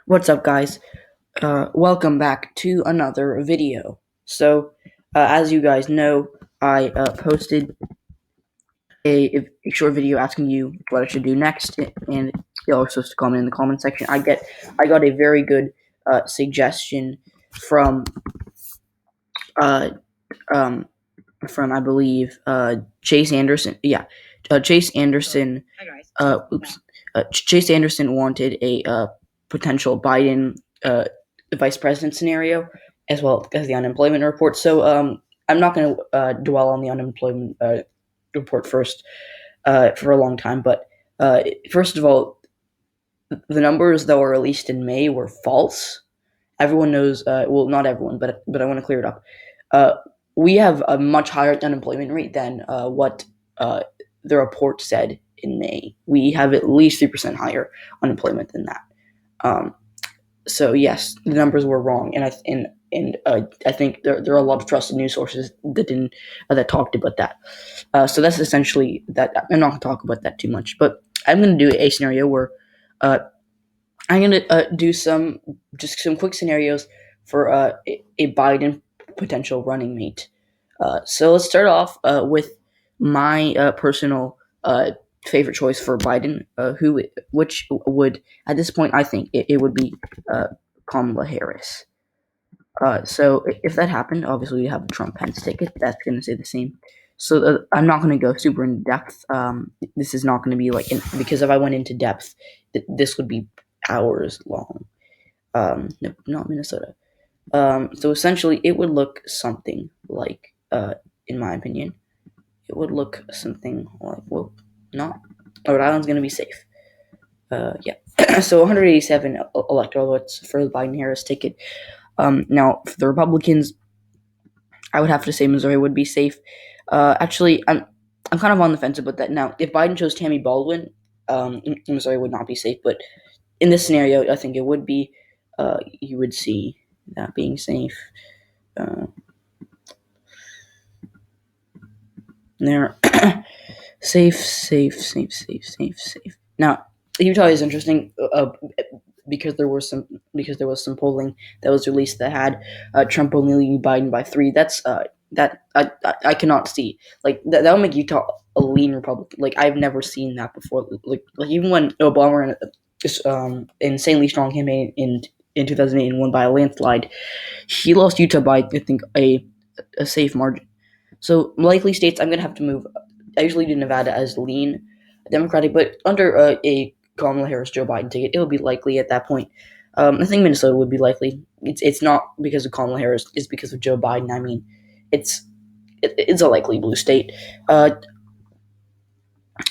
What's up, guys? Welcome back to another video. As you guys know, I posted a short video asking you what I should do next, and you're also supposed to comment in the comment section. I got a very good suggestion from uh, um, I believe Chase Anderson. Yeah, Chase Anderson. Oops. Chase Anderson wanted a potential Biden vice president scenario, as well as the unemployment report. I'm not going to dwell on the unemployment report first for a long time. But first of all, the numbers that were released in May were false. Everyone knows. Well, not everyone, but I want to clear it up. Uh, we have a much higher unemployment rate than what the report said in May. We have at least 3% higher unemployment than that. So yes, the numbers were wrong, and I think there are a lot of trusted news sources that didn't that talked about that. So that's essentially that. I'm not going to talk about that too much, but I'm going to do a scenario where uh, I'm going to do some quick scenarios for a Biden potential running mate. So let's start off with my personal favorite choice for Biden, which would at this point I think it would be Kamala Harris. So if that happened, obviously we have a Trump Pence ticket. That's going to say the same. So I'm not going to go super in depth. This is not going to be because if I went into depth, this would be hours long. No, not Minnesota. So essentially, it would look something like, in my opinion, it would look something like, well, not Rhode Island's going to be safe. Yeah. So 187 electoral votes for the Biden-Harris ticket. Now, for the Republicans, I would have to say Missouri would be safe. Actually, I'm kind of on the fence about that. Now, if Biden chose Tammy Baldwin, Missouri would not be safe. But in this scenario, I think it would be. You would see that being safe. There, safe. Now, Utah is interesting because there was some polling that was released that had Trump only leading Biden by 3. That's that I cannot see. Like that would make Utah a lean Republican. Like I've never seen that before. Like even when Obama ran this insanely strong campaign in 2008 and won by a landslide, he lost Utah by I think a safe margin. So likely states I'm gonna have to move. I usually do Nevada as lean Democratic, but under a Kamala Harris Joe Biden ticket, it would be likely at that point. I think Minnesota would be likely. It's not because of Kamala Harris; it's because of Joe Biden. I mean, it's a likely blue state.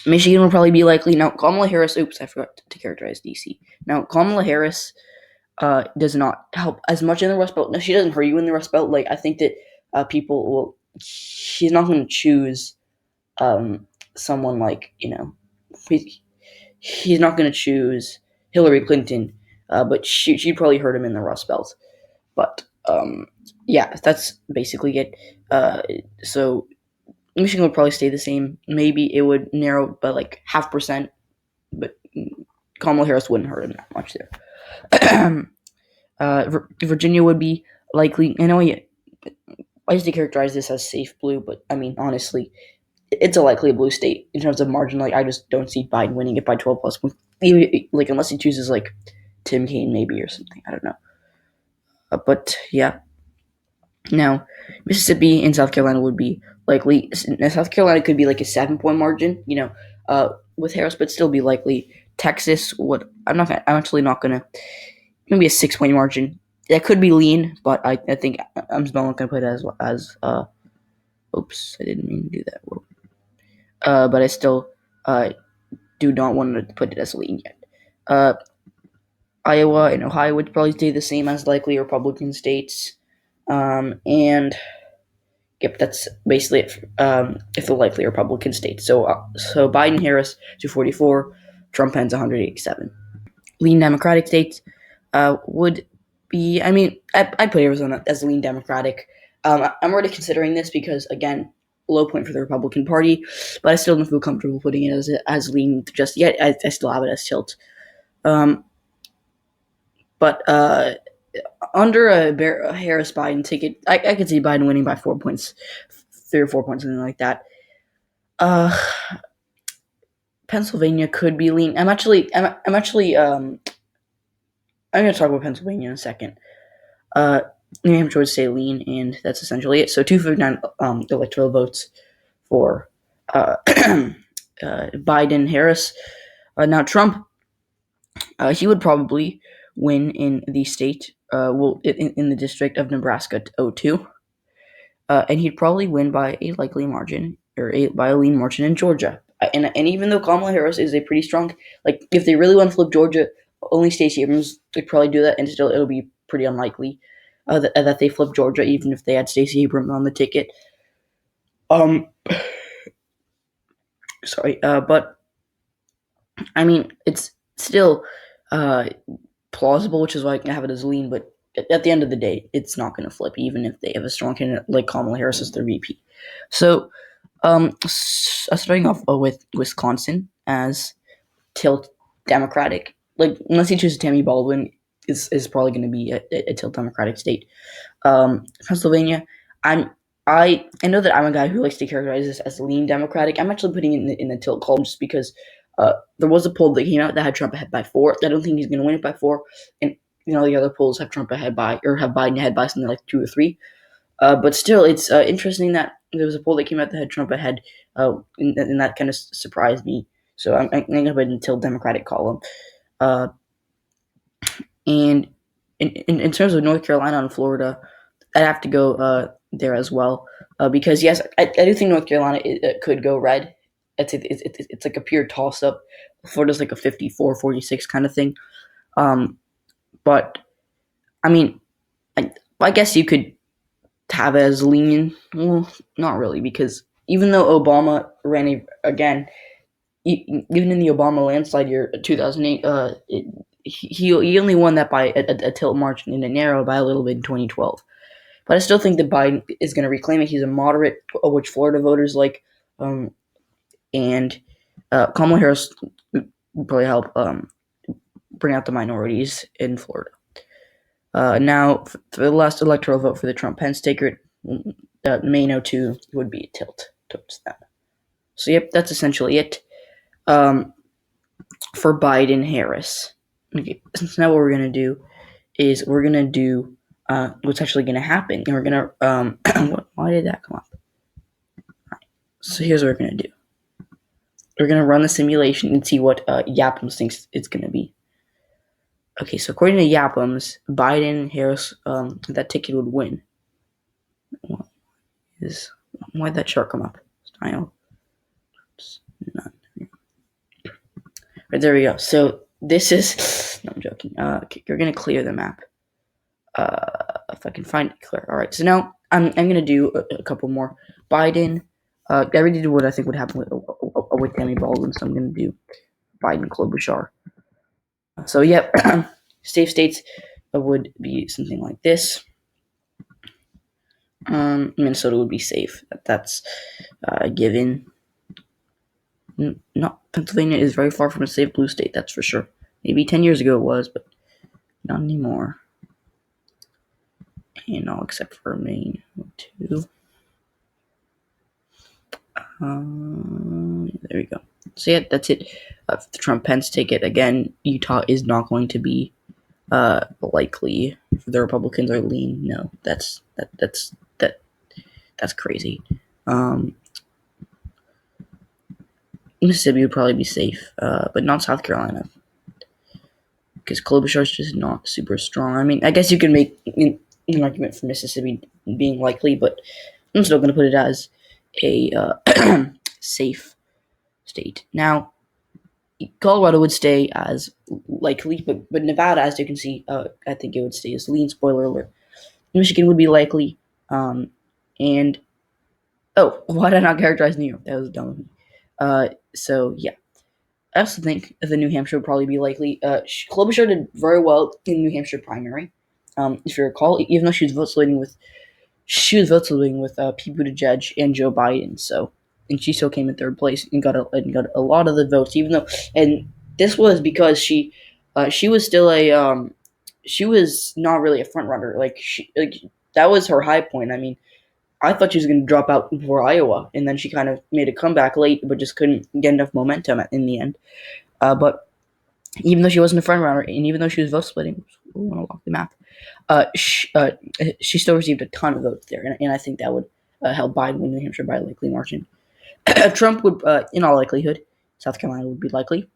Michigan will probably be likely. Now Kamala Harris. Oops, I forgot to characterize DC. Now Kamala Harris does not help as much in the Rust Belt. No, she doesn't hurt you in the Rust Belt. Like I think that people will. She's not going to choose someone like he's not going to choose Hillary Clinton, but she'd probably hurt him in the Rust Belt. But yeah, that's basically it. So Michigan would probably stay the same. Maybe it would narrow by like 0.5%, but Kamala Harris wouldn't hurt him that much there. Virginia would be likely. I know I used to characterize this as safe blue, but I mean honestly, it's a likely blue state in terms of margin. Like I just don't see Biden winning it by 12 plus points. Like unless he chooses like Tim Kaine maybe or something. I don't know. But yeah. Now Mississippi and South Carolina would be likely. South Carolina could be like a 7-point margin. With Harris, but still be likely. Texas would. I'm actually not gonna. Gonna be a 6-point margin. That could be lean, but I think I'm not gonna put it as. Oops, I didn't mean to do that. Whoa. But I still do not want to put it as lean yet. Iowa and Ohio would probably stay the same as likely Republican states. And yep, that's basically it if the likely Republican states. So Biden Harris 244, Trump Pence 187. Lean Democratic states would be. I mean, I put Arizona as lean Democratic. I'm already considering this because again, low point for the Republican Party, but I still don't feel comfortable putting it as lean just yet. I still have it as tilt. But under a Harris Biden ticket, I could see Biden winning by 4 points, 3 or 4 points, something like that. Uh, Pennsylvania could be lean. I'm going to talk about Pennsylvania in a second. Uh, New Hampshire would stay lean, and that's essentially it. So 259 electoral votes for Biden, Harris. Now Trump, he would probably win in the state, in the district of Nebraska 02, and he'd probably win by a likely margin or by a lean margin in Georgia. And even though Kamala Harris is a pretty strong, like if they really want to flip Georgia, only Stacey Abrams could probably do that, and still it'll be pretty unlikely that they flip Georgia, even if they had Stacey Abrams on the ticket. Um, sorry, but I mean it's still plausible, which is why I can have it as lean. But at the end of the day, it's not going to flip, even if they have a strong candidate like Kamala Harris as their VP. So, starting off with Wisconsin as tilt Democratic, like unless he chooses Tammy Baldwin, is probably going to be a tilt Democratic state. Pennsylvania, I know that I'm a guy who likes to characterize this as lean Democratic. I'm actually putting it in the tilt column just because there was a poll that came out that had Trump ahead by 4. I don't think he's going to win it by 4, and the other polls have Trump ahead by, or have Biden ahead by something like 2 or 3. But still, it's interesting that there was a poll that came out that had Trump ahead, and that kind of surprised me. So I'm going to put it in the tilt Democratic column. And in terms of North Carolina and Florida, I'd have to go there as well, because yes, I do think North Carolina could go red. It's like a pure toss up. Florida's like a 54-46 kind of thing. But I mean, I guess you could have it as lenient. Well, not really, because even though Obama ran again, even in the Obama landslide year 2008, he only won that by a tilt margin in a narrow by a little bit in 2012. But I still think that Biden is going to reclaim it. He's a moderate, which Florida voters like, and Kamala Harris would probably help bring out the minorities in Florida. Now, for the last electoral vote for the Trump-Pence ticket, May 02 would be a tilt towards that. So, yep, that's essentially it for Biden-Harris. Okay, so now what we're going to do is we're going to do what's actually going to happen. And we're going to, why did that come up? Right. So here's what we're going to do. We're going to run the simulation and see what Yapams thinks it's going to be. Okay, so according to Yapams, Biden, Harris, that ticket would win. Why'd that chart come up? Style. None. Right, there we go. So this is, no, I'm joking. You're going to clear the map. If I can find it clear. All right, so now I'm going to do a couple more. Biden, I already did what I think would happen with Tammy Baldwin, so I'm going to do Biden, Klobuchar. So, yep, safe states would be something like this. Minnesota would be safe. That's given. No, Pennsylvania is very far from a safe blue state, that's for sure. Maybe 10 years ago it was, but not anymore. And all except for Maine, too. There we go. So yeah, that's it. The Trump-Pence ticket, again, Utah is not going to be likely. The Republicans are lean. No, that's crazy. Mississippi would probably be safe, but not South Carolina, because Klobuchar is just not super strong. I mean, I guess you can make an argument for Mississippi being likely, but I'm still going to put it as a safe state. Now, Colorado would stay as likely, but Nevada, as you can see, I think it would stay as lean. Spoiler alert. Michigan would be likely, and why did I not characterize New York? That was dumb of me. So yeah, I also think the New Hampshire would probably be likely. Klobuchar did very well in the New Hampshire primary. If you recall, even though she was vote splitting with Pete Buttigieg and Joe Biden, and she still came in third place and got a lot of the votes, even though, and this was because she was still she was not really a front runner. That was her high point. I mean, I thought she was going to drop out before Iowa, and then she kind of made a comeback late, but just couldn't get enough momentum in the end. But even though she wasn't a front runner, and even though she was vote splitting, we want to lock the map. She still received a ton of votes there, and I think that would help Biden win New Hampshire by a likely margin. Trump would, in all likelihood, South Carolina would be likely.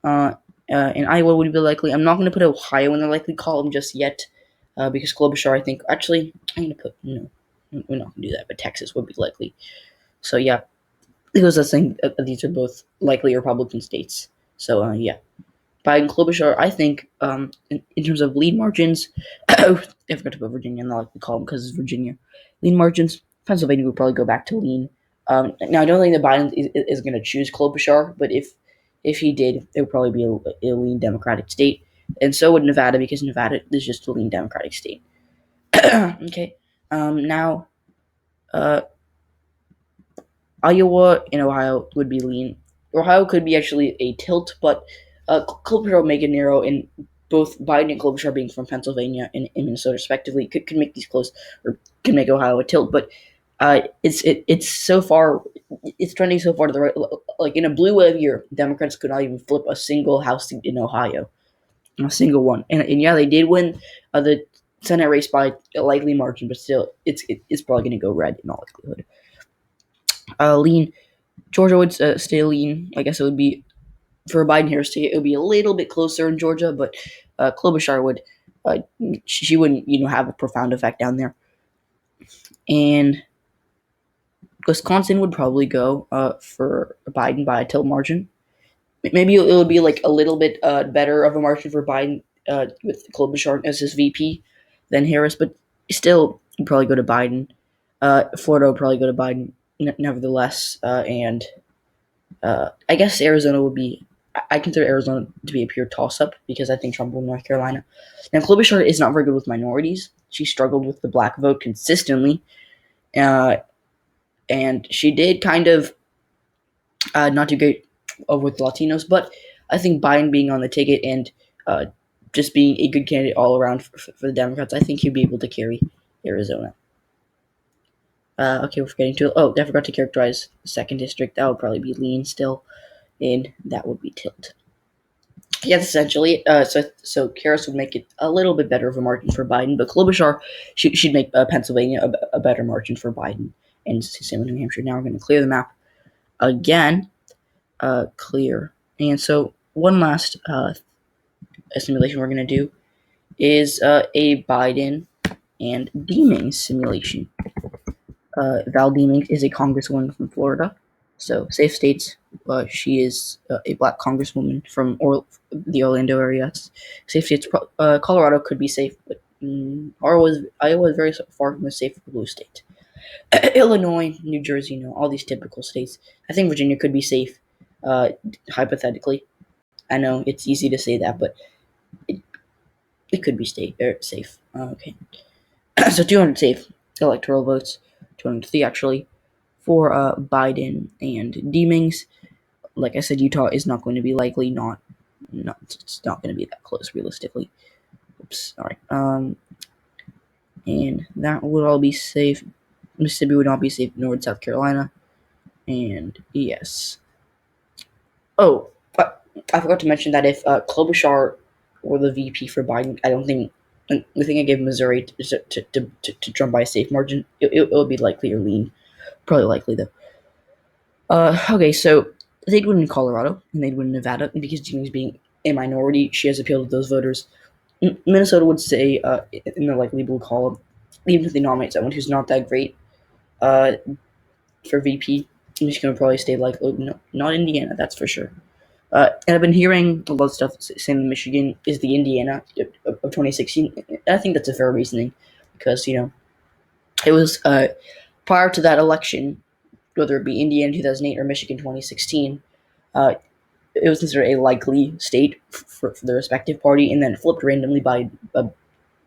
And Iowa would be likely. I'm not going to put Ohio in the likely column just yet, because Klobuchar, I think, actually, I'm going to put, no, we're not going to do that, but Texas would be likely. So, yeah, because I think these are both likely Republican states. So, yeah. Biden, Klobuchar, I think, in terms of lead margins, I forgot to put Virginia in the likely column because it's Virginia. Lean margins, Pennsylvania would probably go back to lean. Now, I don't think that Biden is going to choose Klobuchar, but if he did, it would probably be a lean Democratic state. And so would Nevada, because Nevada is just a lean Democratic state. Okay. Now, uh, Iowa and Ohio would be lean. Ohio could be actually a tilt, but Klobuchar will make it narrow, and both Biden and Klobuchar being from Pennsylvania and Minnesota, respectively, could make these close, or could make Ohio a tilt. But it's so far, it's trending so far to the right. Like in a blue wave year, Democrats could not even flip a single House seat in Ohio, a single one. And yeah, they did win the Senate race by a likely margin, but still, it's probably going to go red in all likelihood. Lean Georgia would stay lean. I guess it would be for a Biden-Harris state. It would be a little bit closer in Georgia, but Klobuchar would. She wouldn't, have a profound effect down there. And Wisconsin would probably go for Biden by a tilt margin. Maybe it would be like a little bit better of a margin for Biden with Klobuchar as his VP than Harris, but still, he'd probably go to Biden. Florida would probably go to Biden, nevertheless, and I guess Arizona would be. I consider Arizona to be a pure toss-up because I think Trump will win North Carolina. Now, Klobuchar is not very good with minorities. She struggled with the black vote consistently, and she did kind of not do great with Latinos. But I think Biden being on the ticket and just being a good candidate all around for the Democrats, I think he'd be able to carry Arizona. Okay, we're forgetting to. Oh, I forgot to characterize the second district. That would probably be lean still, and that would be tilt. Yes, essentially. So Harris would make it a little bit better of a margin for Biden, but Klobuchar she'd make Pennsylvania a better margin for Biden, and same with New Hampshire. Now we're going to clear the map again. Clear. And so one last simulation we're going to do is a Biden and Deeming simulation. Val Deeming is a congresswoman from Florida, so safe states. She is a black congresswoman from the Orlando area. Safe states. Colorado could be safe, but Iowa is very far from a safe blue state. Illinois, New Jersey, all these typical states. I think Virginia could be safe, hypothetically. I know it's easy to say that, but it could be safe. Okay. So 200 safe electoral votes, 203 actually, for Biden and Deemings. Like I said, Utah is not going to be likely. It's not going to be that close realistically. Oops. All right. And that would all be safe. Mississippi would not be safe. Nor would South Carolina. And yes. Oh, I forgot to mention that if Klobuchar were the VP for Biden, I think I gave Missouri to Trump by a safe margin. It would be likely or lean. Probably likely, though. Okay, so they'd win in Colorado, and they'd win in Nevada, because Jeannie's being a minority, she has appealed to those voters. Minnesota would stay in the likely blue column, even if they nominate someone who's not that great for VP. Michigan would probably stay no, not Indiana, that's for sure. And I've been hearing a lot of stuff saying that Michigan is the Indiana of 2016. I think that's a fair reasoning, because, it was prior to that election, whether it be Indiana 2008 or Michigan 2016, it was considered a likely state for the respective party, and then flipped randomly by a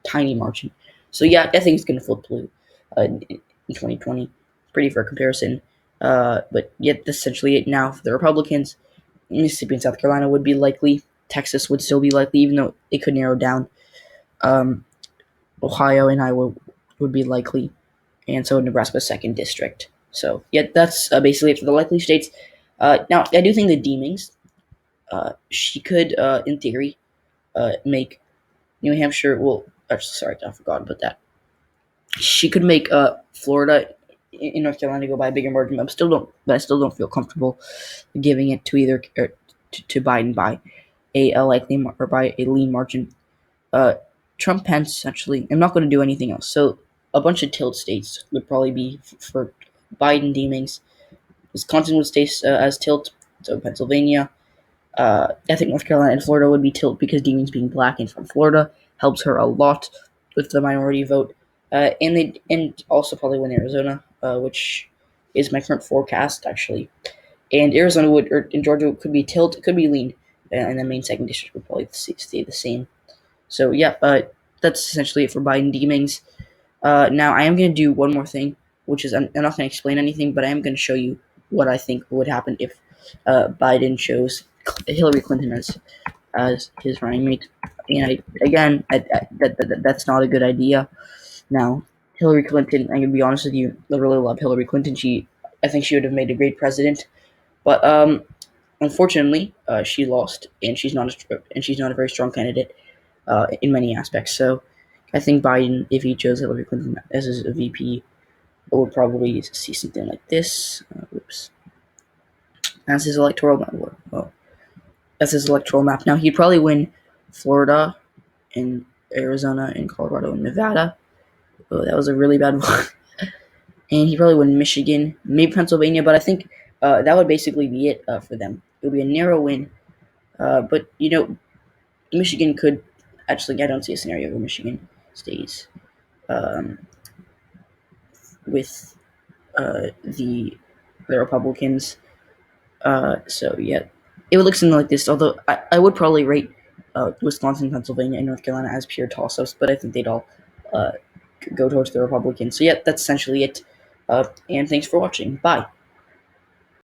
tiny margin. So yeah, I think it's going to flip blue in 2020. Pretty fair comparison. But yet, essentially it now for the Republicans. Mississippi and South Carolina would be likely. Texas would still be likely, even though it could narrow down. Ohio and Iowa would be likely, and so Nebraska's second district. So yeah, that's basically it for the likely states. Now I do think the Deemings, she could, in theory, make New Hampshire. Well, sorry, I forgot about that. She could make Florida in North Carolina go by a bigger margin. I still don't feel comfortable giving it to either to Biden by a likely or by a lean margin. Uh, Trump Pence, actually, I'm not going to do anything else. So a bunch of tilt states would probably be for Biden deemings. Wisconsin would stay as tilt. So Pennsylvania. I think North Carolina and Florida would be tilt because Deemings being black and from Florida helps her a lot with the minority vote. And also probably win Arizona, which is my current forecast actually. And Arizona would, or in Georgia could be tilt, could be lean, and the main second district would probably stay the same. So yeah, that's essentially it for Biden deemings. Now I am going to do one more thing, which is I'm not going to explain anything, but I am going to show you what I think would happen if Biden chose Hillary Clinton as his running mate. And that's not a good idea. Now, Hillary Clinton, I'm gonna be honest with you, I really love Hillary Clinton. I think she would have made a great president, but unfortunately, she lost, and she's not a very strong candidate in many aspects. So, I think Biden, if he chose Hillary Clinton as his VP, would probably see something like this. Oops, as his electoral map. Well, as his electoral map. Now he'd probably win Florida and Arizona and Colorado and Nevada. Oh, that was a really bad one. And he probably win Michigan, maybe Pennsylvania, but I think that would basically be it for them. It would be a narrow win, but Michigan could actually. I don't see a scenario where Michigan stays um, with the Republicans. So yeah, it would look something like this. Although I would probably rate Wisconsin, Pennsylvania, and North Carolina as pure toss-ups, but I think they'd all uh, go towards the Republicans. So yeah, that's essentially it. And thanks for watching. Bye.